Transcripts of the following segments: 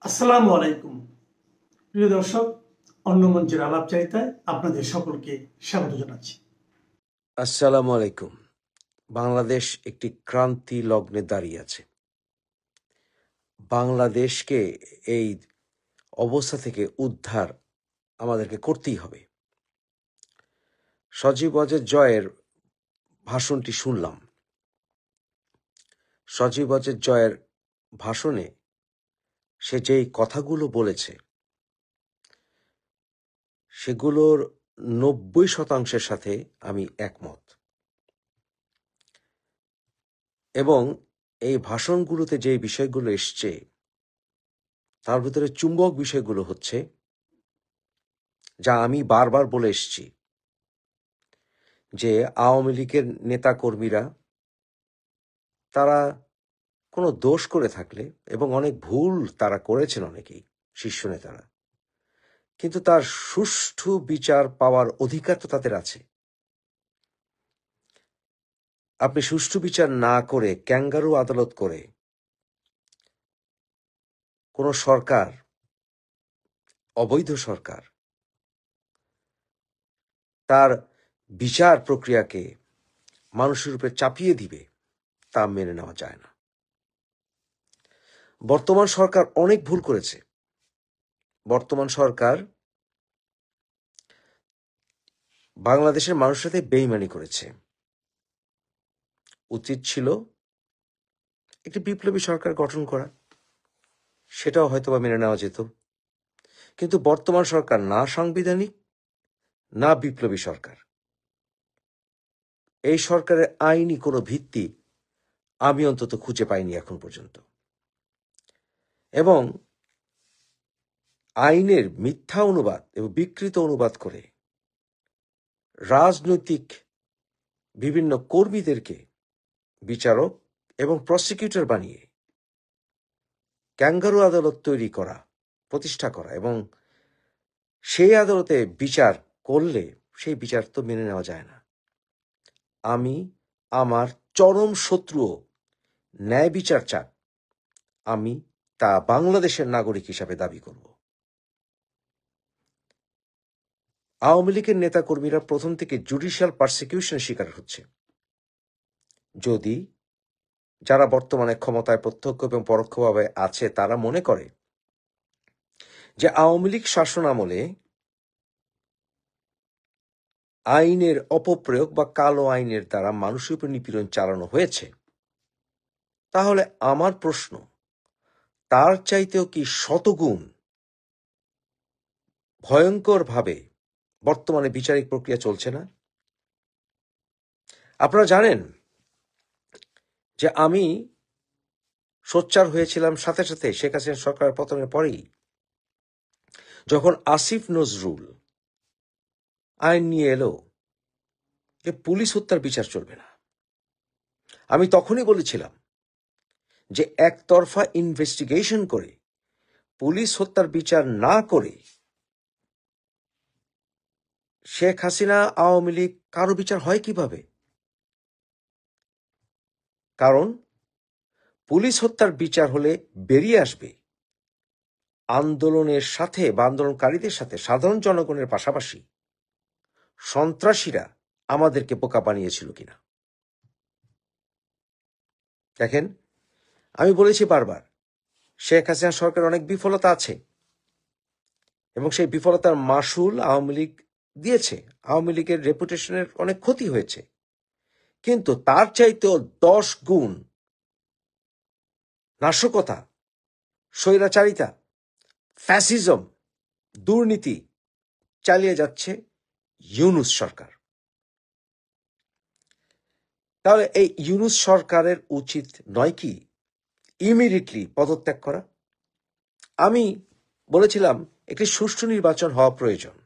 আসসালামু আলাইকুম প্রিয় দর্শক, অন্য মঞ্চের আলাপচারিতায় আপনাদের সকলকে স্বাগত জানাচ্ছি। আসসালামু আলাইকুম। বাংলাদেশ একটি ক্রান্তি লগ্নে দাঁড়িয়ে আছে। বাংলাদেশকে এই অবস্থা থেকে উদ্ধার আমাদেরকে করতেই হবে। সজীব ওয়াজেদ জয়ের ভাষণটি শুনলাম। সজীব ওয়াজেদ জয়ের ভাষণে সে যেই কথাগুলো বলেছে সেগুলোর ৯০% সাথে আমি একমত, এবং এই ভাষণগুলোতে যে বিষয়গুলো এসছে তার ভিতরে চুম্বক বিষয়গুলো হচ্ছে, যা আমি বারবার বলে এসছি, যে আওয়ামী লীগের নেতাকর্মীরা তারা কোনো দোষ করে থাকলে, এবং অনেক ভুল তারা করেছেন অনেকেই, শীর্ষ নেতারা, কিন্তু তার সুষ্ঠু বিচার পাওয়ার অধিকার তো তাদের আছে। আপনি সুষ্ঠু বিচার না করে ক্যাঙ্গারু আদালত করে কোনো সরকার, অবৈধ সরকার, তার বিচার প্রক্রিয়াকে মানুষের উপরে চাপিয়ে দিবে, তা মেনে নেওয়া যায় না। বর্তমান সরকার অনেক ভুল করেছে। বর্তমান সরকার বাংলাদেশের মানুষের সাথে বেইমানি করেছে। উচিত ছিল একটি বিপ্লবী সরকার গঠন করা, সেটাও হয়তোবা মেনে নেওয়া যেত। কিন্তু বর্তমান সরকার না সাংবিধানিক না বিপ্লবী সরকার। এই সরকারের আইনি কোনো ভিত্তি আমি অন্তত খুঁজে পাইনি এখন পর্যন্ত, এবং আইনের মিথ্যা অনুবাদ এবং বিকৃত অনুবাদ করে রাজনৈতিক বিভিন্ন কর্মীদেরকে বিচারক এবং প্রসিকিউটর বানিয়ে ক্যাঙ্গারু আদালত তৈরি করা, প্রতিষ্ঠা করা, এবং সেই আদালতে বিচার করলে সেই বিচার তো মেনে নেওয়া যায় না। আমি আমার চরম শত্রুও ন্যায় বিচার চাক, আমি তা বাংলাদেশের নাগরিক হিসাবে দাবি করব। আওয়ামী লীগের নেতাকর্মীরা প্রথম থেকে জুডিশিয়াল পারসিকিউশন শিকার হচ্ছে। যদি যারা বর্তমানে ক্ষমতায় প্রত্যক্ষ এবং পরোক্ষভাবে আছে তারা মনে করে যে আওয়ামী লীগ শাসন আমলে আইনের অপপ্রয়োগ বা কালো আইনের দ্বারা মানুষের উপর নিপীড়ন চালানো হয়েছে, তাহলে আমার প্রশ্ন, তার চাইতেও কি শতগুণ ভয়ঙ্করভাবে বর্তমানে বিচারিক প্রক্রিয়া চলছে না? আপনারা জানেন যে আমি সোচ্চার হয়েছিলাম সাথে সাথে শেখ হাসিনা সরকারের পতনের পরেই, যখন আসিফ নজরুল আইন নিয়ে এলো যে পুলিশ হত্যার বিচার চলবে না। আমি তখনই বলেছিলাম যে একতরফা ইনভেস্টিগেশন করে পুলিশ হত্যার বিচার না করে শেখ হাসিনা, আওয়ামী লীগ কারো বিচার হয় কিভাবে? কারণ পুলিশ হত্যার বিচার হলে বেরিয়ে আসবে আন্দোলনের সাথে বা আন্দোলনকারীদের সাথে সাধারণ জনগণের পাশাপাশি সন্ত্রাসীরা আমাদেরকে বোকা বানিয়েছিল কিনা। দেখেন, আমি বলেছি বারবার, শেখ হাসিনা সরকার অনেক বিফলতা আছে, এবং সেই বিফলতার মাসুল আওয়ামী লীগ দিয়েছে। আওয়ামী লীগের রেপুটেশনের অনেক ক্ষতি হয়েছে, কিন্তু তার চাইতেও 10 গুণ নাশকতা, স্বৈরাচারিতা, ফ্যাসিজম, দুর্নীতি চালিয়ে যাচ্ছে ইউনূস সরকার। তাহলে এই ইউনূস সরকারের উচিত নয় কি ইমিডিয়েটলি পদত্যাগ করা? আমি বলেছিলাম একটি সুষ্ঠু নির্বাচন হওয়া প্রয়োজন,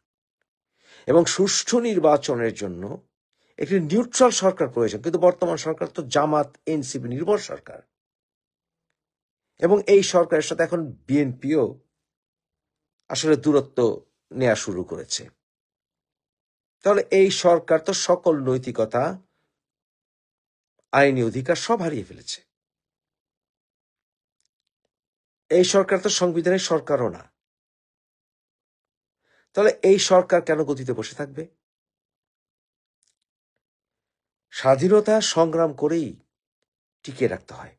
এবং সুষ্ঠু নির্বাচনের জন্য একটি নিউট্রাল সরকার প্রয়োজন। কিন্তু বর্তমান সরকার তো জামাত এনসিপি নির্ভর সরকার, এবং এই সরকারের সাথে এখন বিএনপিও আসলে দূরত্ব নেওয়া শুরু করেছে। তাহলে এই সরকার তো সকল নৈতিকতা, আইনি অধিকার সব হারিয়ে ফেলেছে। এই সরকার তো সংবিধানের সরকারও না। তাহলে এই সরকার কেন গদিতে বসে থাকবে? স্বাধীনতা সংগ্রাম করেই টিকিয়ে রাখতে হয়।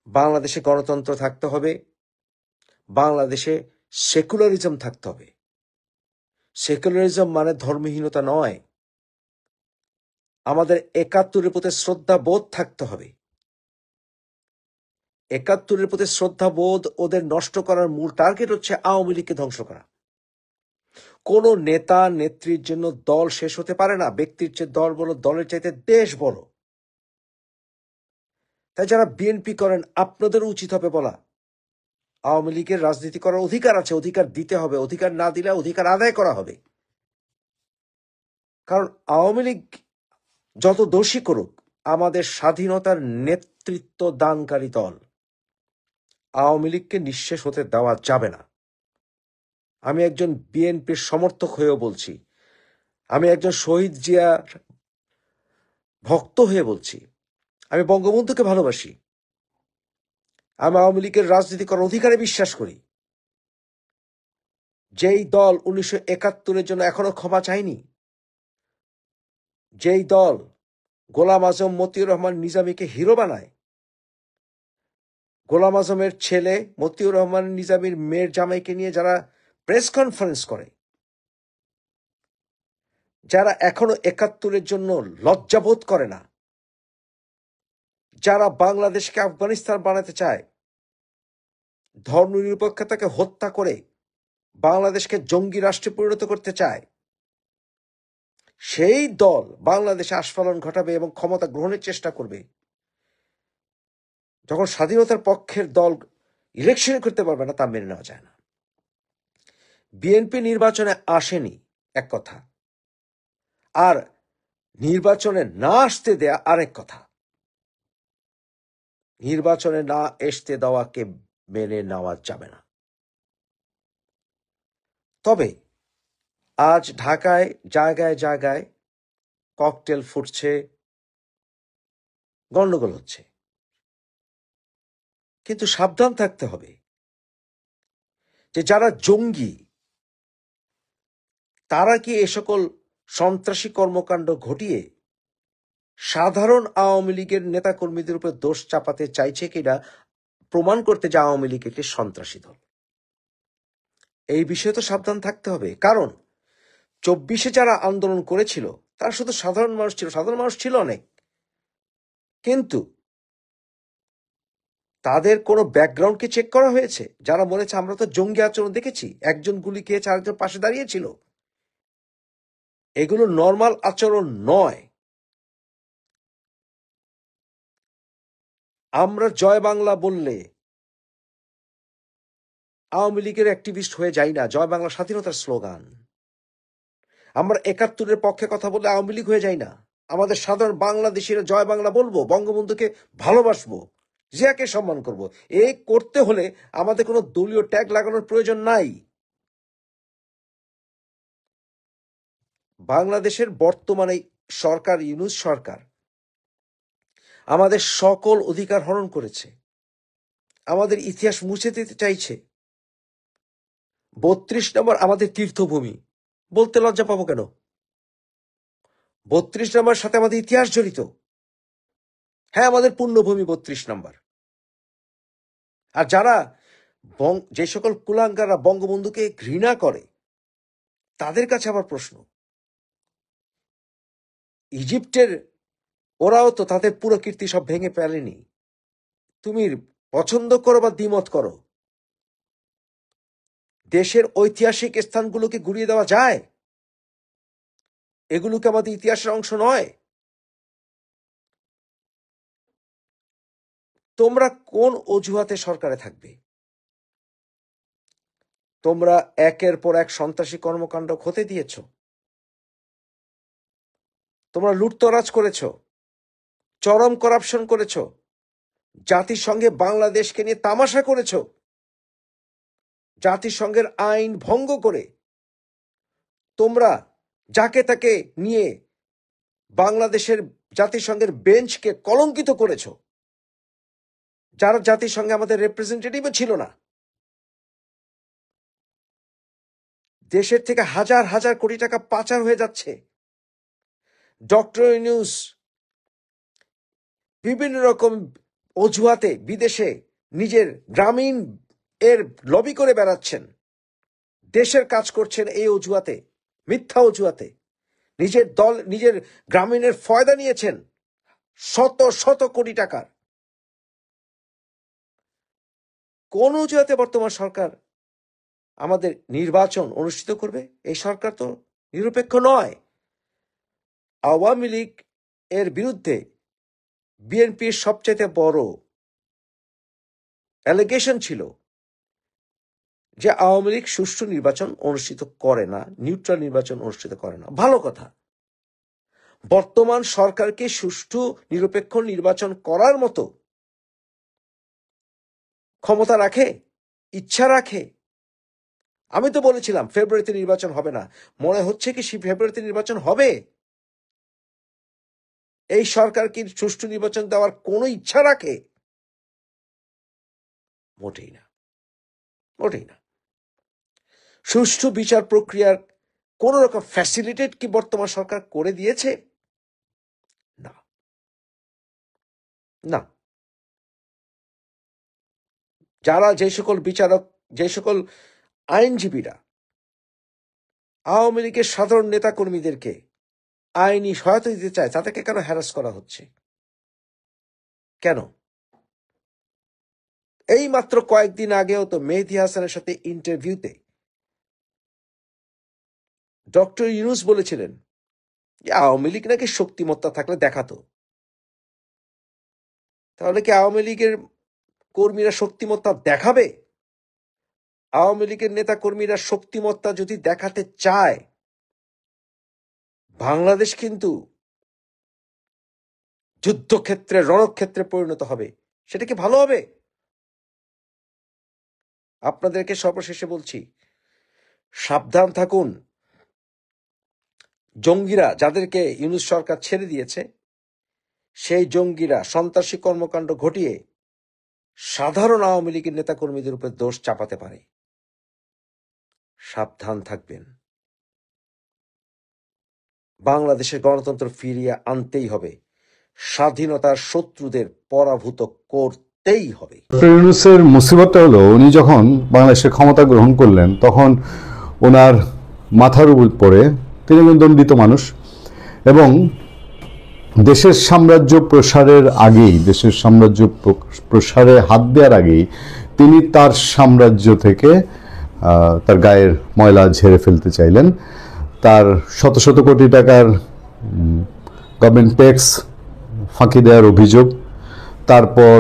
বাংলাদেশে গণতন্ত্র থাকতে হবে, বাংলাদেশে সেকুলারিজম থাকতে হবে। সেকুলারিজম মানে ধর্মহীনতা নয়। আমাদের ৭১-এর প্রতি শ্রদ্ধা বোধ থাকতে হবে। ৭১-এর প্রতি শ্রদ্ধা বোধ ওদের নষ্ট করার মূল টার্গেট হচ্ছে আওয়ামী লীগকে ধ্বংস করা। কোন নেতা নেত্রীর জন্য দল শেষ হতে পারে না, ব্যক্তির চেয়ে দল বড়, দলের চাইতে দেশ বড়। তাই যারা বিএনপি করেন, আপনাদের উচিত হবে বলা আওয়ামী লীগের রাজনীতি করার অধিকার আছে, অধিকার দিতে হবে, অধিকার না দিলে অধিকার আদায় করা হবে। কারণ আওয়ামী লীগ যত দোষী করুক, আমাদের স্বাধীনতার নেতৃত্ব দানকারী দল। আওয়ামী লীগকে নিঃশেষ হতে দেওয়া যাবে না। আমি একজন বিএনপির সমর্থক হয়েও বলছি, আমি একজন শহীদ জিয়ার ভক্ত হয়ে বলছি, আমি বঙ্গবন্ধুকে ভালোবাসি, আমি আওয়ামী লীগের রাজনীতি করার অধিকারে বিশ্বাস করি। যেই দল ১৯৭১-এর জন্য এখনো ক্ষমা চায়নি, যেই দল গোলাম আজম মতিউর রহমান নিজামীকে হিরো বানায়, গোলাম আজমের ছেলে মতিউর রহমান নিজামীর মেয়ের জামাইকে নিয়ে যারা প্রেস কনফারেন্স করে, যারা এখনো ৭১-এর জন্য লজ্জাবোধ করে না, যারা বাংলাদেশকে আফগানিস্তান বানাতে চায়, ধর্মনিরপেক্ষতাকে হত্যা করে বাংলাদেশকে জঙ্গি রাষ্ট্রে পরিণত করতে চায়, সেই দল বাংলাদেশে আস্ফালন ঘটাবে এবং ক্ষমতা গ্রহণের চেষ্টা করবে। যখন স্বাধীনতার পক্ষের দল ইলেকশন করতে পারবে না, তা মেনে নেওয়া যায় না। বিএনপি নির্বাচনে আসেনি এক কথা, আর নির্বাচনে না আসতে দেয়া আরেক কথা। নির্বাচনে না আসতে দেওয়াকে মেনে নেওয়া যাবে না। তবে আজ ঢাকায় জায়গায় জায়গায় ককটেল ফুটছে, গন্ডগোল হচ্ছে, কিন্তু সাবধান থাকতে হবে যে যারা জঙ্গি, তারা কি এ সকল সন্ত্রাসী কর্মকাণ্ড ঘটিয়ে সাধারণ আওয়ামী লীগের নেতাকর্মীদের উপর দোষ চাপাতে চাইছে কিনা প্রমাণ করতে, যে আওয়ামী লীগ একটি সন্ত্রাসী দল। এই বিষয়ে তো সাবধান থাকতে হবে। কারণ ২৪-এ যারা আন্দোলন করেছিল তারা শুধু সাধারণ মানুষ ছিল, সাধারণ মানুষ ছিল অনেক, কিন্তু তাদের কোনো ব্যাকগ্রাউন্ডকে চেক করা হয়েছে? যারা বলেছে আমরা তো জঙ্গি আচরণ দেখেছি, একজন গুলি খেয়েছে, আরেকজন পাশে দাঁড়িয়েছিল, এগুলো নর্মাল আচরণ নয়। আমরা জয় বাংলা বললে আওয়ামী লীগের অ্যাক্টিভিস্ট হয়ে যাই না। জয় বাংলা স্বাধীনতার স্লোগান। আমরা ৭১-এর পক্ষে কথা বললে আওয়ামী লীগ হয়ে যাই না। আমাদের সাধারণ বাংলাদেশিরা জয় বাংলা বলবো, বঙ্গবন্ধুকে ভালোবাসবো, জিয়াকে সম্মান করব। এই করতে হলে আমাদের কোনো দলীয় ট্যাগ লাগানোর প্রয়োজন নাই। বাংলাদেশের বর্তমানে সরকার, ইউনূস সরকার, আমাদের সকল অধিকার হরণ করেছে, আমাদের ইতিহাস মুছে দিতে চাইছে। ৩২ নম্বর আমাদের তীর্থভূমি, বলতে লজ্জা পাবো কেন? ৩২ নম্বর সাথে আমাদের ইতিহাস জড়িত। হ্যাঁ, আমাদের পুণ্যভূমি ৩২ নম্বর। আর যারা যে সকল কুলাঙ্গাররা বঙ্গবন্ধুকে ঘৃণা করে, তাদের কাছে আবার প্রশ্ন, ইজিপ্টের ওরাও তো তাদের পুরো কীর্তি সব ভেঙে ফেলেনি। তুমি পছন্দ করো বা দ্বিমত করো, দেশের ঐতিহাসিক স্থানগুলোকে গুড়িয়ে দেওয়া যায়? এগুলোকে আমাদের ইতিহাসের অংশ নয়? তোমরা কোন অজুহাতে সরকারে থাকবে? তোমরা একের পর এক সন্ত্রাসী কর্মকাণ্ড হতে দিয়েছ, তোমরা লুটতরাজ করেছ, চরম করাপশন করেছ, জাতিসংঘে বাংলাদেশকে নিয়ে তামাশা করেছ, জাতিসংঘের আইন ভঙ্গ করে তোমরা যাকে তাকে নিয়ে বাংলাদেশের জাতিসংঘের বেঞ্চকে কলঙ্কিত করেছ। যারা জাতিসংঘে আমাদের রিপ্রেজেন্টেটিভও ছিল না। দেশের থেকে হাজার হাজার কোটি টাকা পাচার হয়ে যাচ্ছে। ডক্টর ইউনূস বিভিন্ন রকম অজুহাতে বিদেশে নিজের গ্রামীণ এর লবি করে বেড়াচ্ছেন, দেশের কাজ করছেন এই অজুহাতে, মিথ্যা অজুহাতে। নিজের দল, নিজের গ্রামীণের ফয়দা নিয়েছেন শত শত কোটি টাকার। কোন অজুহাতে বর্তমান সরকার আমাদের নির্বাচন অনুষ্ঠিত করবে? এই সরকার তো নিরপেক্ষ নয়। আওয়ামী লীগ এর বিরুদ্ধে বিএনপির সবচেয়ে বড় অ্যালিগেশন ছিল যে আওয়ামী লীগ সুষ্ঠু নির্বাচন অনুষ্ঠিত করে না, নিউট্রাল নির্বাচন অনুষ্ঠিত করে না। ভালো কথা, বর্তমান সরকারকে সুষ্ঠু নিরপেক্ষ নির্বাচন করার মতো ক্ষমতা রাখে, ইচ্ছা রাখে। আমি তো বলেছিলাম ফেব্রুয়ারিতে নির্বাচন হবে না, মনে হচ্ছে কি ফেব্রুয়ারিতে নির্বাচন হবে? এই সরকার কি সুষ্ঠু নির্বাচন দেওয়ার কোনো ইচ্ছা রাখে? মোটেই না, মোটেই না। সুষ্ঠু বিচার প্রক্রিয়ার কোন রকম ফ্যাসিলিটেট কি বর্তমান সরকার করে দিয়েছে? না, না। যারা, যে সকল বিচারক, যে সকল আইনজীবীরা আওয়ামী লীগের সাধারণ নেতা কর্মীদেরকে আইনি সহায়তা দিতে চায়, তাদেরকে কেন হ্যারাস করা হচ্ছে? কেন? এই মাত্র কয়েকদিন আগেও তো মেহেদী হাসানের সাথে ইন্টারভিউতে ডক্টর ইউনূস বলেছিলেন যে আওয়ামী লীগ নাকি শক্তিমত্তা থাকলে দেখাতো। তাহলে কি আওয়ামী লীগের কর্মীরা শক্তিমত্তা দেখাবে? আওয়ামী লীগের নেতা কর্মীরা শক্তিমত্তা যদি দেখাতে চায়, বাংলাদেশ কিন্তু যুদ্ধক্ষেত্রে, রণক্ষেত্রে পরিণত হবে। সেটা কি ভালো হবে? আপনাদেরকে সর্বশেষে বলছি, সাবধান থাকুন। জঙ্গিরা, যাদেরকে ইউনূস সরকার ছেড়ে দিয়েছে, সেই জঙ্গিরা সন্ত্রাসী কর্মকাণ্ড ঘটিয়ে সাধারণ আওয়ামী লীগের নেতা কর্মীদের উপর দোষ চাপাতে পারে। সাবধান থাকবেন। বাংলাদেশের গণতন্ত্র ফিরিয়ে আনতেই হবে, স্বাধীনতার শত্রুদের পরাভূত করতেই হবে। ডক্টর ইউনূসের মুসিবতটা হলো, উনি যখন বাংলাদেশের ক্ষমতা গ্রহণ করলেন তখন ওনার মাথার উপরে, তিনি একজন দণ্ডিত মানুষ, এবং দেশের সাম্রাজ্য প্রসারের আগেই, দেশের সাম্রাজ্য প্রসারে হাত দেওয়ার আগেই তিনি তার সাম্রাজ্য থেকে তার গায়ের ময়লা ঝেড়ে ফেলতে চাইলেন। তার শত শত কোটি টাকার গভর্নমেন্ট ট্যাক্স ফাঁকি দেওয়ার অভিযোগ, তারপর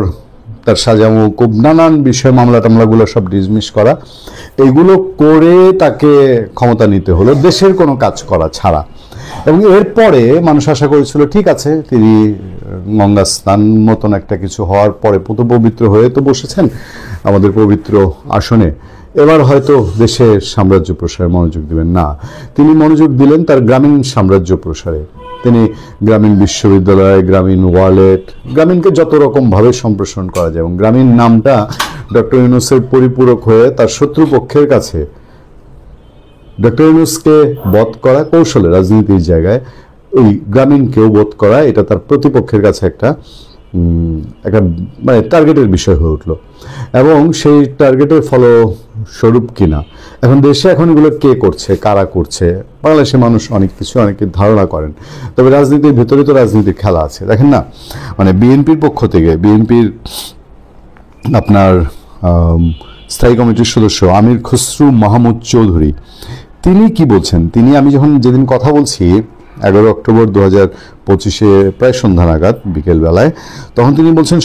তার সাজামুকুব, নানান বিষয়, মামলা টামলাগুলো সব ডিসমিস করা, এগুলো করে তাকে ক্ষমতা নিতে হলো দেশের কোনো কাজ করা ছাড়া। এবং এরপরে মানুষ আশা করেছিল ঠিক আছে, তিনি গঙ্গা স্নান মতন একটা কিছু হওয়ার পরে পবিত্র হয়ে তো বসেছেন আমাদের পবিত্র আসনে, এবার হয়তো দেশের সাম্রাজ্য প্রসারে মনোযোগ দিবেন। না, তিনি মনোযোগ দিলেন তার গ্রামীণ সাম্রাজ্য প্রসারে। তিনি গ্রামীণ বিশ্ববিদ্যালয়, গ্রামীণ ওয়ালেট, গ্রামীণকে যত রকমভাবে সম্প্রসারণ করা যায়, এবং গ্রামীণ নামটা ডক্টর ইউনূসের পরিপূরক হয়ে তার শত্রুপক্ষের কাছে ডক্টর ইউনূসকে বধ করা, কৌশলে রাজনীতির জায়গায় ওই গ্রামীণকেও বধ করা, এটা তার প্রতিপক্ষের কাছে একটা মানে টার্গেটের বিষয় হয়ে উঠলো। এবং সেই টার্গেটের ফলস্বরূপ কিনা এখন দেশে এখন এগুলো কে করছে, কারা করছে, বাংলাদেশের মানুষ অনেক কিছু অনেকে ধারণা করেন। তবে রাজনীতির ভেতরে তো রাজনীতির খেলা আছে। দেখেন না, মানে বিএনপির পক্ষ থেকে, বিএনপির আপনার স্থায়ী কমিটির সদস্য আমির খসরু মাহমুদ চৌধুরী, তিনি কি বলছেন, তিনি, আমি যখন যেদিন কথা বলছি 11 অক্টোবর 2025 প্রায় সন্ধ্যা নাগাদ বিকেলবেলায়, তখন তিনি বলছেন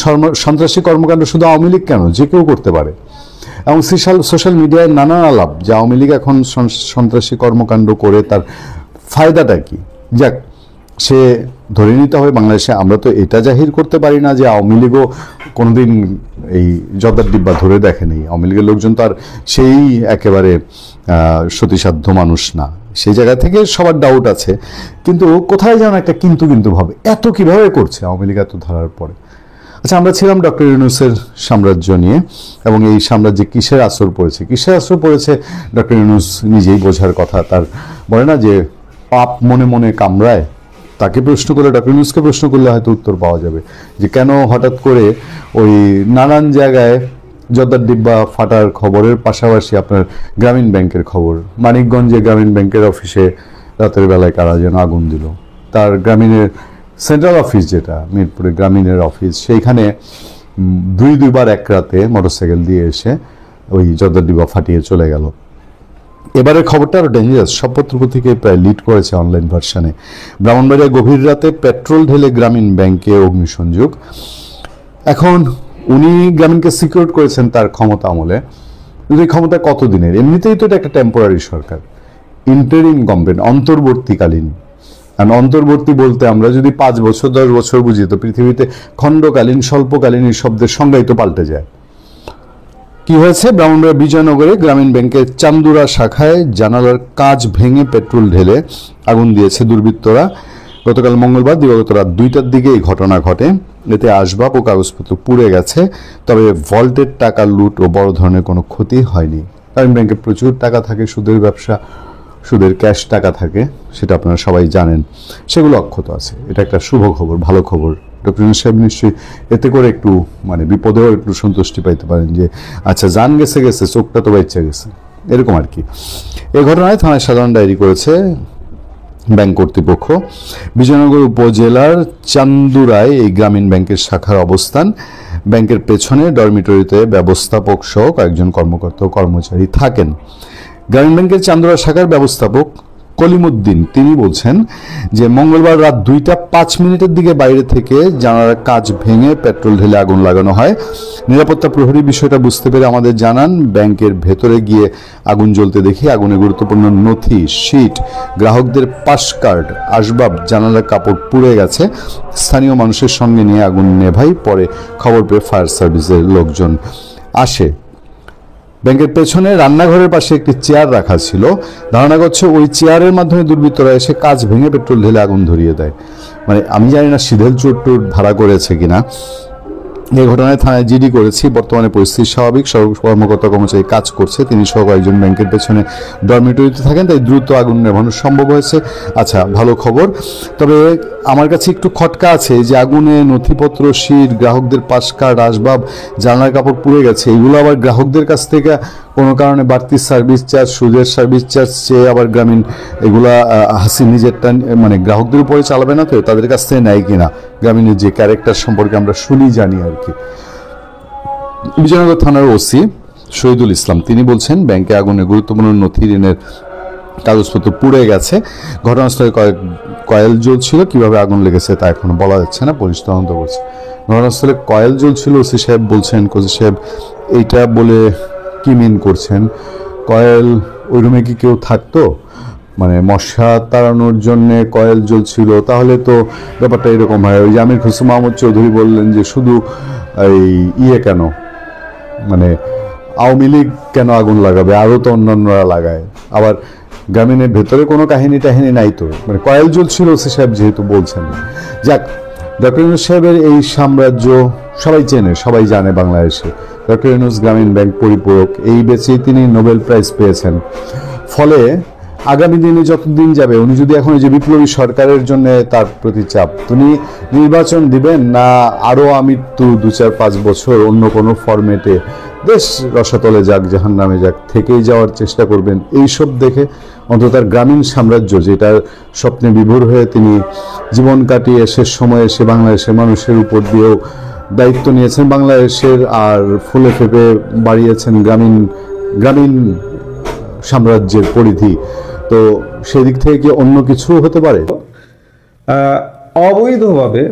সন্ত্রাসী কর্মকাণ্ড শুধু আওয়ামী লীগ কেন, যে কেউ করতে পারে। এবং সোশ্যাল মিডিয়ায় নানান আলাপ যে আওয়ামী লীগ এখন সন্ত্রাসী কর্মকাণ্ড করে তার ফায়দাটা কি। যাক, সে ধরে নিতে হবে বাংলাদেশে আমরা তো এটা জাহির করতে পারি না যে আওয়ামী লীগও কোনোদিন এই জর্দার ডিব্বা ধরে দেখেনি। আওয়ামী লীগের লোকজন তো আর সেই একেবারে সতীসাধ্য মানুষ না, সেই জায়গা থেকে সবার ডাউট আছে। কিন্তু কোথায় যেন একটা কিন্তু ভাবে, এত কিভাবে করছে আওয়ামী লীগ এত ধরার পরে। আচ্ছা, আমরা ছিলাম ডক্টর ইউনূসের সাম্রাজ্য নিয়ে, এবং এই সাম্রাজ্যে কিসের আসর পড়েছে, ডক্টর ইউনূস নিজেই বোঝার কথা। তার বলে না যে পাপ মনে মনে কামড়ায়, তাকে প্রশ্ন করলে, ডক্টর ইউনূসকে প্রশ্ন করলে হয়তো উত্তর পাওয়া যাবে যে কেন হঠাৎ করে ওই নানান জায়গায় জর্দার ডিব্বা ফাটার খবরের পাশাপাশি আপনার গ্রামীণ ব্যাংকের খবর, মানিকগঞ্জে গ্রামীণ ব্যাংকের অফিসে রাতের বেলায় কারা যেন আগুন দিল, তার গ্রামীণের সেন্ট্রাল অফিস যেটা মিরপুরে গ্রামীণের অফিস, সেইখানে দুইবার এক রাতে মোটরসাইকেল দিয়ে এসে ওই জর্দার ডিব্বা ফাটিয়ে চলে গেল। এবারের খবরটা আরো ডেঞ্জারাস, সব পত্রপত্রিকায় প্রায় লিড করেছে অনলাইন ভার্সানে। ব্রাহ্মণবাড়িয়া গভীর রাতে পেট্রোল ঢেলে গ্রামীণ ব্যাংকে অগ্নিসংযোগ। এখন উনি গ্রামীণকে সিকিউর করেছেন তার ক্ষমতা আমলে, কিন্তু এই ক্ষমতা কতদিনের? এমনিতেই তো এটা একটা টেম্পোরারি সরকার, ইন্টারিম গভর্নমেন্ট, অন্তর্বর্তীকালীন। কারণ অন্তর্বর্তী বলতে আমরা যদি 5 বছর 10 বছর বুঝি, তো পৃথিবীতে খণ্ডকালীন, স্বল্পকালীন এই শব্দের সংজ্ঞাই তো পাল্টে যায়। কি হয়েছে? ব্রাহ্মণবাড়িয়া বিজয়নগরে গ্রামীণ ব্যাংকের চান্দুরা শাখায় জানালার কাঁচ ভেঙে পেট্রোল ঢেলে আগুন দিয়েছে দুর্বৃত্তরা। গতকাল মঙ্গলবার দিবাগত রাত 2টার দিকে এই ঘটনা ঘটে। এতে আসবাব ও কাগজপত্র পুড়ে গেছে, তবে ভল্টের টাকা লুট ও বড় ধরনের কোনো ক্ষতি হয়নি। গ্রামীণ ব্যাংকে প্রচুর টাকা থাকে, সুদের ব্যবসা, সুদের ক্যাশ টাকা থাকে, সেটা আপনারা সবাই জানেন, সেগুলো অক্ষত আছে। এটা একটা শুভ খবর, ভালো খবর। ডক্টর ইউনূস সাহেব নিশ্চয়ই এতে করে একটু বিপদেও একটু সন্তুষ্টি পাইতে পারেন যে আচ্ছা, জান গেছে গেছে, চোখটা তো বাচ্চা গেছে, এরকম আর কি। এই ঘটনায় থানায় সাধারণ ডায়েরি করেছে ব্যাংক কর্তৃপক্ষ। বিজয়নগর উপজেলার চান্দুরায় এই গ্রামীণ ব্যাংকের শাখার অবস্থান। ব্যাংকের পেছনে ডরমিটরিতে ব্যবস্থাপক সহ কয়েকজন কর্মকর্তা ও কর্মচারী থাকেন। গ্রামীণ ব্যাংকের চান্দুরা শাখার ব্যবস্থাপক কলিমুদ্দিন তিনি বলছেন যে মঙ্গলবার রাত 2:05 দিকে বাইরে থেকে জানালার কাঁচ ভেঙে পেট্রোল ঢেলে আগুন লাগানো হয়। নিরাপত্তা প্রহরী বিষয়টা বুঝতে পেরে আমাদের জানান, ব্যাংকের ভেতরে গিয়ে আগুন জ্বলতে দেখি আগুনে গুরুত্বপূর্ণ নথি, শীট, গ্রাহকদের পাস কার্ড, আসবাব, জানালার কাপড় পুড়ে গেছে। স্থানীয় মানুষের সঙ্গে নিয়ে আগুন নেভাই। পরে খবর পেয়ে ফায়ার সার্ভিসের লোকজন আসে। ব্যাংকের পেছনে রান্নাঘরের পাশে একটি চেয়ার রাখা ছিল, ধারণা করছে ওই চেয়ারের মাধ্যমে দুর্বৃত্তরা এসে কাঁচ ভেঙে পেট্রোল ঢেলে আগুন ধরিয়ে দেয়। মানে আমি জানি না সিধেল চোর টোর ভাড়া করেছে কিনা। এই ঘটনায় থানায় জিডি করেছি। বর্তমানে পরিস্থিতি স্বাভাবিক, সব কর্মকর্তা কর্মচারী কাজ করছে। তিনি সহ কয়েকজন ব্যাংকের পেছনে ডরমিটরিতে থাকেন, তাই দ্রুত আগুন নেভানো সম্ভব হয়েছে। আচ্ছা, ভালো খবর। তবে আমার কাছে একটু খটকা আছে যে আগুনে নথিপত্র, শীট, গ্রাহকদের পাস কার্ড, আসবাব, জানলার কাপড় পুড়ে গেছে। এগুলো আবার গ্রাহকদের কাছ থেকে কোনো কারণে বাড়তি সার্ভিস চার্জ, সুদের সার্ভিস চার্জ চেয়ে আবার গ্রামীণ এগুলা নিজেরটা গ্রাহকদের উপরে চালাবে না, তো তাদের কাছ থেকে নেয় কিনা, গ্রামীণের যে ক্যারেক্টার সম্পর্কে আমরা শুনি জানি আর কি। বিজয়নগর থানার ওসি শহীদুল ইসলাম তিনি বলছেন, ব্যাংকে আগুনে গুরুত্বপূর্ণ নথি, ঋণের কাগজপত্র পুড়ে গেছে। ঘটনাস্থলে কয়েল জ্বলছিল, কিভাবে আগুন লেগেছে তা এখনো বলা যাচ্ছে না, পুলিশ তদন্ত করছে। ঘটনাস্থলে কয়েল জ্বলছিল, ওসি সাহেব বলছেন, কোসি সাহেব এইটা বলে কি মিন করছেন? কয়েল ওই রুমে কি কেউ থাকতো? মশা তাড়ানোর জন্য কয়েল জ্বলছিল, তাহলে তো ব্যাপারটা এরকম হয়। ওই যে আমির খুসরো মাহমুদ চৌধুরী বললেন যে শুধু এই কেন, আওয়ামী লীগ কেন আগুন লাগাবে, আরও তো অন্যান্যরা লাগায়। আবার গ্রামীণের ভেতরে কোনো কাহিনী টাহিনী নাই তো, কয়েল জ্বলছিল ওসি সাহেব যেহেতু বলছেন। যাক, ডক্টর ইউনূস সাহেবের এই সাম্রাজ্য সবাই চেনে, সবাই জানে বাংলাদেশে। ডক্টর ইউনূস গ্রামীণ ব্যাংক পরিপূরক, এই বেচেই তিনি নোবেল প্রাইজ পেয়েছেন। ফলে আগামী দিনে যতদিন যাবে, উনি যদি এখন যে বিপ্লবী সরকারের জন্য তার প্রতি চাপ, তিনি নির্বাচন দিবেন না আরও আমৃত্যু 2-4-5 বছর অন্য কোনো ফরম্যাটে দেশ রসাতলে যাক, জাহান্নামে যাক, থেকেই যাওয়ার চেষ্টা করবেন। এইসব দেখে অন্তত তার গ্রামীণ সাম্রাজ্য, যেটার স্বপ্নে বিভোর হয়ে তিনি জীবন কাটিয়ে শেষ সময়ে এসে বাংলাদেশের মানুষের উপর দিয়েও দায়িত্ব নিয়েছেন বাংলাদেশের, আর ফুলে ফেপে বাড়িয়েছেন গ্রামীণ সাম্রাজ্যের পরিধি। তো সেদিক থেকে কি অন্য কিছু হতে পারে? অবৈধভাবে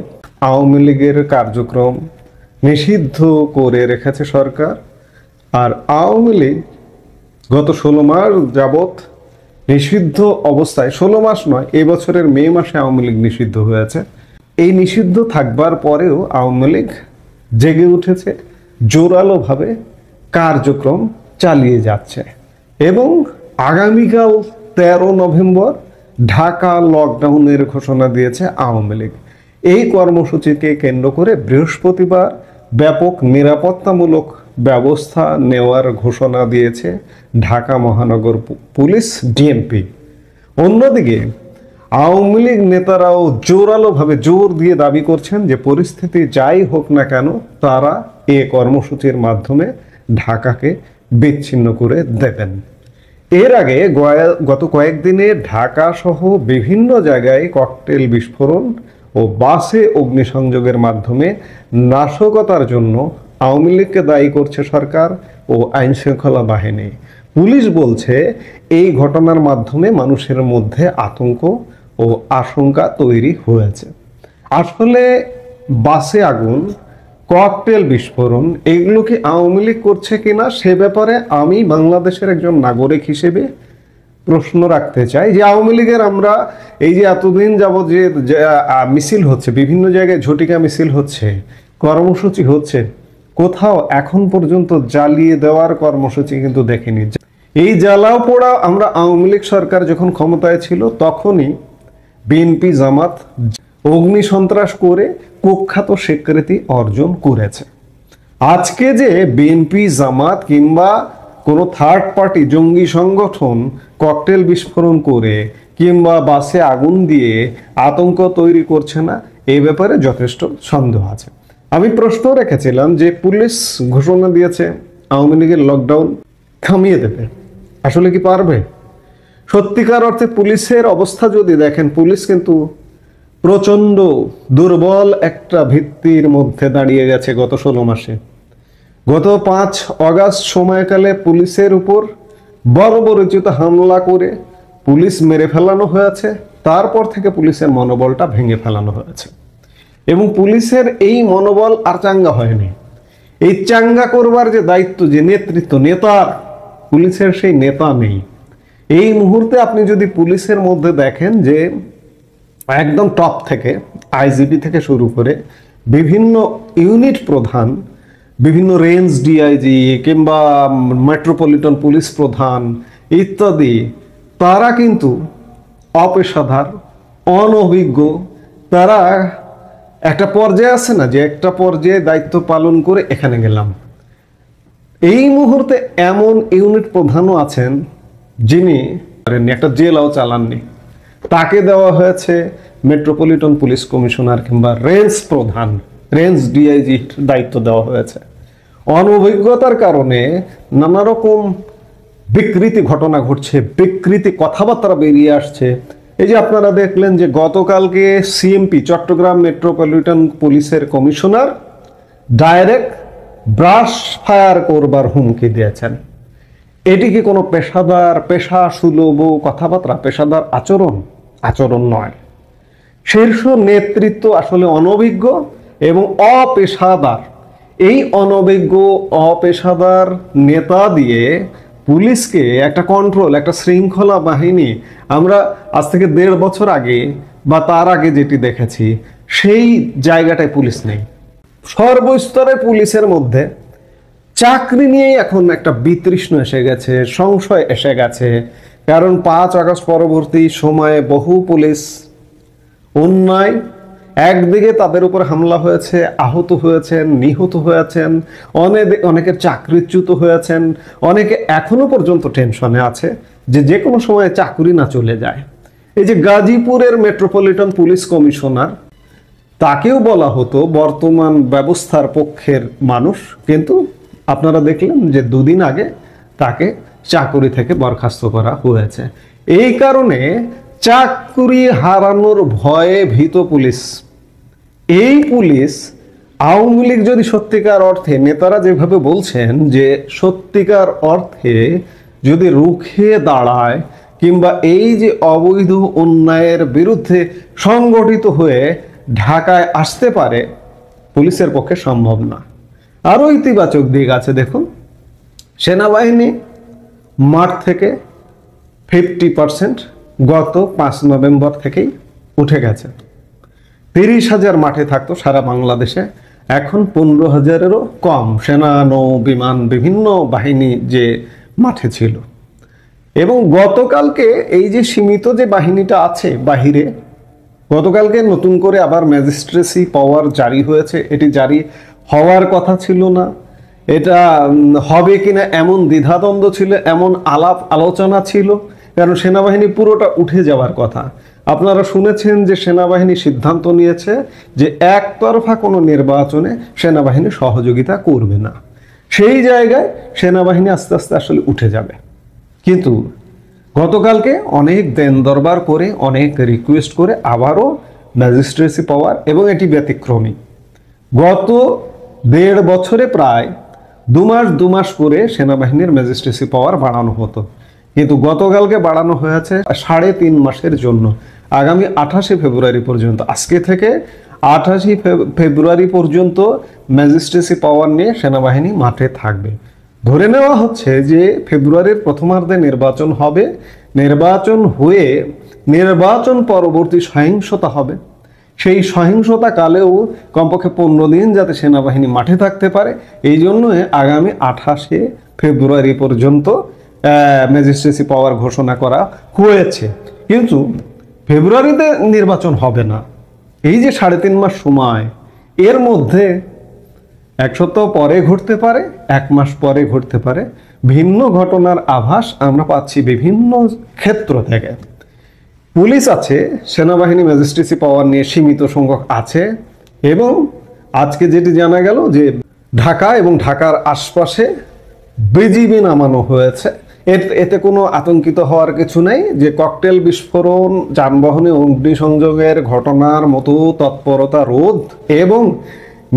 আওয়ামী লীগের কার্যক্রম নিষিদ্ধ করে রেখেছে সরকার। আর আওয়ামী লীগ গত 16 মাস যাবৎ নিষিদ্ধ অবস্থায়, 16 মাস নয়, এই বছরের মে মাসে আওয়ামী লীগ নিষিদ্ধ হয়েছে। এই নিষিদ্ধ থাকবার পরেও আওয়ামী লীগ জেগে উঠেছে, জোরালোভাবে কার্যক্রম চালিয়ে যাচ্ছে। এবং আগামীকাল 13 নভেম্বর ঢাকা লকডাউনের ঘোষণা দিয়েছে আওয়ামী লীগ। এই কর্মসূচিকে কেন্দ্র করে বৃহস্পতিবার ব্যাপক নিরাপত্তামূলক ব্যবস্থা নেওয়ার ঘোষণা দিয়েছে ঢাকা মহানগর পুলিশ ডিএমপি। অন্যদিকে আওয়ামী লীগ নেতারাও জোরালোভাবে জোর দিয়ে দাবি করছেন যে পরিস্থিতি যাই হোক না কেন তারা এ কর্মসূচির মাধ্যমে ঢাকাকে বিচ্ছিন্ন করে দেবেন। এর আগে গত কয়েকদিনে ঢাকা সহ বিভিন্ন জায়গায় ককটেল বিস্ফোরণ ও বাসে অগ্নিসংযোগের মাধ্যমে নাশকতার জন্য আওয়ামী লীগকে দায়ী করছে সরকার ও আইনশৃঙ্খলা বাহিনী। পুলিশ বলছে এই ঘটনার মাধ্যমে মানুষের মধ্যে আতঙ্ক ও আশঙ্কা তৈরি হয়েছে। আসলে বাসে আগুন, ককটেল বিস্ফোরণ এগুলো কি আওয়ামী লীগ করছে কিনা সে ব্যাপারে আমি বাংলাদেশের একজন নাগরিক হিসেবে প্রশ্ন রাখতে চাই যে আওয়ামী লীগের আমরা এই যে এতদিন যাবৎ যে মিছিল হচ্ছে, বিভিন্ন জায়গায় ঝটিকা মিছিল হচ্ছে, কর্মসূচি হচ্ছে, কোথাও এখন পর্যন্ত জ্বালিয়ে দেওয়ার কর্মসূচি কিন্তু দেখিনি। এই জ্বালাও পোড়া আমরা আওয়ামী লীগ সরকার যখন ক্ষমতায় ছিল তখনই বিএনপি জামাত অগ্নি সন্ত্রাস করে কুখ্যাত স্বীকৃতি অর্জন করেছে। আজকে যে বিএনপি জামাত কিংবা কোনো থার্ড পার্টি জঙ্গি সংগঠন ককটেল বিস্ফোরণ করে কিংবা বাসে আগুন দিয়ে আতঙ্ক তৈরি করছে না, এই ব্যাপারে যথেষ্ট সন্দেহ আছে। আমি প্রশ্ন রেখেছিলাম যে পুলিশ ঘোষণা দিয়েছে আওয়ামী লীগের লকডাউন থামিয়ে দেবে, আসলে কি পারবে? সত্যিকার অর্থে পুলিশের অবস্থা যদি দেখেন, পুলিশ কিন্তু প্রচণ্ড দুর্বল একটা ভিত্তির মধ্যে দাঁড়িয়ে গেছে গত 16 মাসে। গত 5 অগাস্ট সময়কালে পুলিশের উপর বর্বরোচিত হামলা করে পুলিশ মেরে ফেলানো হয়েছে। তারপর থেকে পুলিশের মনোবলটা ভেঙে ফেলানো হয়েছে এবং পুলিশের এই মনোবল আর চাঙ্গা হয়নি। এই চাঙ্গা করবার যে দায়িত্ব, যে নেতৃত্ব, নেতার, পুলিশের সেই নেতা নেই। এই মুহূর্তে আপনি যদি পুলিশের মধ্যে দেখেন যে একদম টপ থেকে আইজিপি থেকে শুরু করে বিভিন্ন ইউনিট প্রধান, বিভিন্ন রেঞ্জ ডিআইজি কিংবা মেট্রোপলিটন পুলিশ প্রধান ইত্যাদি, তারা কিন্তু অপেশাদার, অনভিজ্ঞ। তারা একটা পর্যায়ে আছে না যে একটা পর্যায়ে দায়িত্ব পালন করে এখানে গেলাম। এই মুহূর্তে এমন ইউনিট প্রধানও আছেন যিনি একটা জেলাও চালাননি, তাকে দেওয়া হয়েছে মেট্রোপলিটন পুলিশ কমিশনার কিংবা রেঞ্জ প্রধান, রেঞ্জ ডিআইজি দায়িত্ব দেওয়া হয়েছে। অনভিজ্ঞতার কারণে নানা রকম বিকৃতি ঘটনা ঘটছে, বিকৃতি কথাবার্তা বেরিয়ে আসছে। এই যে আপনারা দেখলেন যে গতকালকে সিএমপি চট্টগ্রাম মেট্রোপলিটন পুলিশের কমিশনার ডাইরেক্ট ব্রাশ ফায়ার করবার হুমকি দিয়েছেন। এটি কি কোনো পেশা সুলভ কথাবার্তা, পেশাদার আচরণ নয়। শীর্ষ নেতৃত্ব আসলে অনভিজ্ঞ এবং অপেশাদার। এই অনভিজ্ঞ অপেশাদার নেতা দিয়ে পুলিশকে একটা কন্ট্রোল, একটা শৃঙ্খলা বাহিনী আমরা আজ থেকে 1.5 বছর আগে বা তার আগে যেটি দেখেছি, সেই জায়গাটায় পুলিশ নেই। সর্বস্তরে পুলিশের মধ্যে চাকরি নিয়েই এখন একটা বিতৃষ্ণ এসে গেছে, সংশয় এসে গেছে। কারণ 5 আগস্ট পরবর্তী সময়ে বহু পুলিশ অন্যায়, একদিকে তাদের উপর হামলা হয়েছে, আহত হয়েছেন, নিহত হয়েছেন, অনেকের চাকরিচ্যুত হয়েছেন, অনেকে এখনো পর্যন্ত টেনশনে আছে যে কোনো সময় চাকরি না চলে যায়। এই যে গাজীপুরের মেট্রোপলিটন পুলিশ কমিশনার, তাকেও বলা হতো বর্তমান ব্যবস্থার পক্ষের মানুষ, কিন্তু আপনারা দেখলেন যে 2 দিন আগে তাকে চাকরি থেকে বরখাস্ত করা হয়েছে। এই কারণে চাকরি হারানোর ভয়ে ভীত পুলিশ। এই পুলিশ আওয়ামী লীগ যদি সত্যিকার অর্থে, নেতারা যেভাবে বলছেন যে সত্যিকার অর্থে যদি রুখে দাঁড়ায় কিংবা এই যে অবৈধ অন্যায়ের বিরুদ্ধে সংগঠিত হয়ে ঢাকায় আসতে পারে, পুলিশের পক্ষে সম্ভব না। আরও ইতিবাচক দিক আছে, দেখুন সেনাবাহিনী মাঠ থেকে 50% গত 5 নভেম্বর থেকেই উঠে গেছে। 30,000 মাঠে থাকতো সারা বাংলাদেশে, এখন 15,000-এরও কম সেনা, নৌ, বিমান, বিভিন্ন বাহিনী যে মাঠে ছিল। এবং গতকালকে এই যে সীমিত যে বাহিনীটা আছে বাহিরে, গতকালকে নতুন করে আবার ম্যাজিস্ট্রেসি পাওয়ার জারি হয়েছে। এটি জারি হওয়ার কথা ছিল না, এটা হবে কিনা এমন দ্বিধাদ্বন্দ্ব ছিল, এমন আলাপ আলোচনা ছিল, কারণ সেনাবাহিনী পুরোটা উঠে যাওয়ার কথা। আপনারা শুনেছেন যে সেনাবাহিনী সিদ্ধান্ত নিয়েছে যে একতরফা কোনো নির্বাচনে সেনাবাহিনী সহযোগিতা করবে না। সেই জায়গায় সেনাবাহিনী আস্তে আস্তে আসলে উঠে যাবে। কিন্তু গতকালকে অনেক দেন দরবার করে, অনেক রিকোয়েস্ট করে আবারও ম্যাজিস্ট্রেসি পাওয়ার, এবং এটি ব্যতিক্রমী। গত 1.5 বছরে প্রায় 2 মাস করে সেনাবাহিনীর ম্যাজিস্ট্রেসি পাওয়ার বাড়ানো হতো, কিন্তু গতকালকে বাড়ানো হয়েছে 3.5 মাসের জন্য, আগামী 28 ফেব্রুয়ারি পর্যন্ত। আজকে থেকে 28 ফেব্রুয়ারি পর্যন্ত ম্যাজিস্ট্রেসি পাওয়ার নিয়ে সেনাবাহিনী মাঠে থাকবে। ধরে নেওয়া হচ্ছে যে ফেব্রুয়ারির প্রথমার্ধে নির্বাচন হবে, নির্বাচন হয়ে নির্বাচন পরবর্তী সহিংসতা হবে। সেই সহিংসতা কালেও কমপক্ষে 15 দিন যাতে সেনাবাহিনী মাঠে থাকতে পারে, এই জন্য আগামী 28 ফেব্রুয়ারি পর্যন্ত ম্যাজিস্ট্রেসি পাওয়ার ঘোষণা করা হয়েছে। কিন্তু ফেব্রুয়ারিতে নির্বাচন হবে না। এই যে 3.5 মাস সময়, এর মধ্যে 1 সপ্তাহ পরে ঘটতে পারে, 1 মাস পরে ঘটতে পারে। ভিন্ন ঘটনার আভাস আমরা পাচ্ছি বিভিন্ন ক্ষেত্র থেকে। পুলিশ আছে, সেনাবাহিনী ম্যাজিস্ট্রেসি পাওয়ার নিয়ে সীমিত সংখ্যক আছে, এবং আজকে যেটি জানা গেল যে ঢাকা এবং ঢাকার আশপাশে বিজিবি নামানো হয়েছে। এতে কোনো আতঙ্কিত হওয়ার কিছু নেই যে ককটেল বিস্ফোরণ, যানবাহনে অগ্নিসংযোগের ঘটনার মতো তৎপরতা রোধ এবং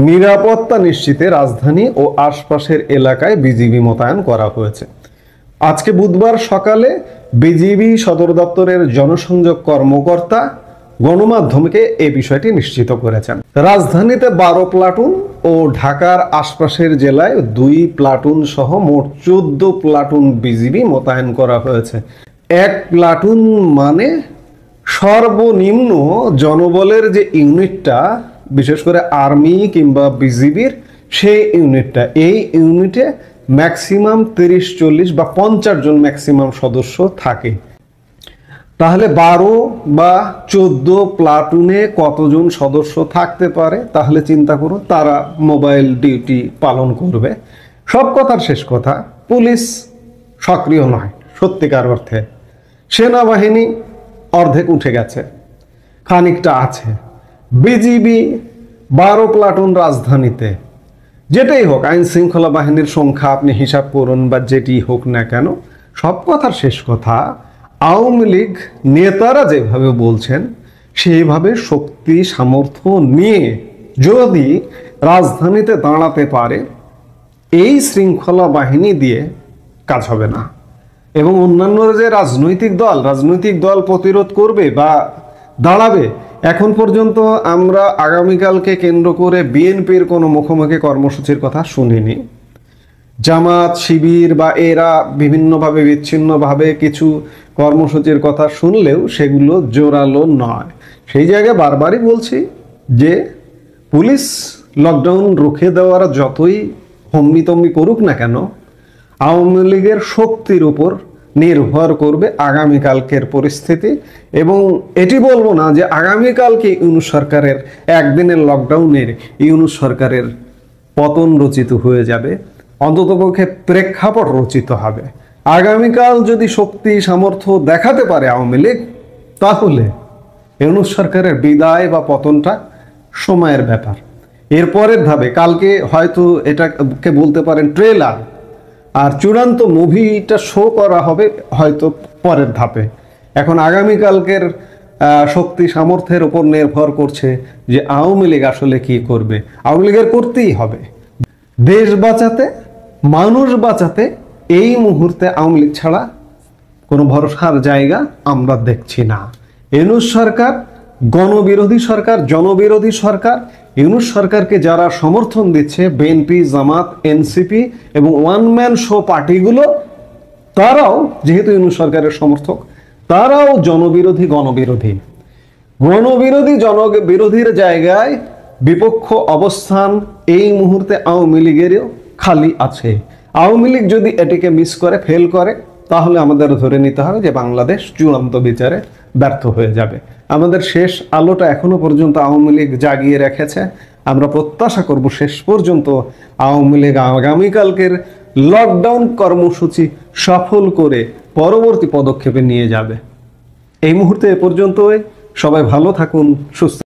নিরাপত্তা নিশ্চিতে রাজধানী ও আশপাশের এলাকায় বিজিবি মোতায়েন করা হয়েছে। আজকে বুধবার সকালে বিজিবি সদর দপ্তরের জনসংযোগ কর্মকর্তা গণমাধ্যমকে এই বিষয়টি নিশ্চিত করেছেন। রাজধানীতে 12 প্লাটুন ও ঢাকার আশপাশের জেলায় 2 প্লাটুন সহ মোট 14 প্লাটুন বিজিবি মোতায়েন করা হয়েছে। 1 প্লাটুন মানে সর্বনিম্ন জনবলের যে ইউনিটটা, বিশেষ করে আর্মি কিংবা বিজিবির সেই ইউনিটটা, এই ইউনিটে ম্যাক্সিমাম 30-40 বা 50 জন ম্যাক্সিমাম সদস্য থাকে। তাহলে 12 বা 14 প্লাটুনে কতজন সদস্য থাকতে পারে তাহলে চিন্তা করুন। তারা মোবাইল ডিউটি পালন করবে। সব কথার শেষ কথা, পুলিশ সক্রিয় নয় সত্যিকার অর্থে। সেনাবাহিনী অর্ধেক উঠে গেছে, খানিকটা আছে। বিজিবি 12 প্লাটুন রাজধানীতে। যেটাই হোক, আইন শৃঙ্খলা বাহিনীর সংখ্যা আপনি হিসাব করুন বা যেটি হোক না কেন, সব কথার শেষ কথা, আওয়ামী লীগ নেতারা যেভাবে বলছেন সেইভাবে শক্তি সামর্থ্য নিয়ে যদি রাজধানীতে দাঁড়াতে পারে, এই শৃঙ্খলা বাহিনী দিয়ে কাজ হবে না। এবং অন্যান্য যে রাজনৈতিক দল প্রতিরোধ করবে বা দাঁড়াবে, এখন পর্যন্ত আমরা আগামীকালকে কেন্দ্র করে বিএনপির কোনো মুখোমুখি কর্মসূচির কথা শুনিনি। জামাত, শিবির বা এরা বিভিন্নভাবে বিচ্ছিন্নভাবে কিছু কর্মসূচির কথা শুনলেও সেগুলো জোরালো নয়। সেই জায়গায় বারবারই বলছি যে পুলিশ লকডাউন রুখে দেওয়ার যতই হম্বিতম্বি করুক না কেন, আওয়ামী লীগের শক্তির উপর নির্ভর করবে আগামীকালকের পরিস্থিতি। এবং এটি বলবো না যে আগামীকালকে ইউনূস সরকারের একদিনের লকডাউনের ইউনূস সরকারের পতন রচিত হয়ে যাবে, অন্ততপক্ষে প্রেক্ষাপট রচিত হবে। আগামীকাল যদি শক্তি সামর্থ্য দেখাতে পারে আওয়ামী লীগ, তাহলে ইউনূস সরকারের বিদায় বা পতনটা সময়ের ব্যাপার। এরপরের ধাপে কালকে হয়তো এটাকে বলতে পারেন ট্রেলার, আর চূড়ান্ত মুভিটা শো করা হবে হয়তো পরের ধাপে। এখন আগামীকালকের শক্তি সামর্থ্যের উপর নির্ভর করছে যে আওয়ামী লীগ আসলে কি করবে। আওয়ামী লীগের করতেই হবে। দেশ বাঁচাতে, মানুষ বাঁচাতে এই মুহূর্তে আওয়ামী লীগ ছাড়া কোনো ভরসার জায়গা আমরা দেখছি না। ইউনূস সরকার গণবিরোধী সরকার, জনবিরোধী সরকার। ইউনূস সরকারকে যারা সমর্থন দিচ্ছে, বিএনপি, জামাত, এনসিপি এবং ওয়ান ম্যান শো পার্টিগুলো, তারাও যেহেতু ইউনূস সরকারের সমর্থক, তারাও জনবিরোধী, জনবিরোধীর জায়গায় বিপক্ষ অবস্থান এই মুহূর্তে আওয়ামী লীগেরও খালি আছে। আওয়ামী লীগ যদি এটিকে মিস করে, ফেল করে, তাহলে আমাদের ধরে নিতে হবে যে বাংলাদেশ চূড়ান্ত বিচারে ব্যর্থ হয়ে যাবে। আমাদের শেষ আলোটা এখনো পর্যন্ত আওয়ামী লীগ জাগিয়ে রেখেছে। আমরা প্রত্যাশা করব শেষ পর্যন্ত আওয়ামী লীগ আগামীকালকের লকডাউন কর্মসূচি সফল করে পরবর্তী পদক্ষেপে নিয়ে যাবে। এই মুহূর্তে এ পর্যন্তই। সবাই ভালো থাকুন, সুস্থ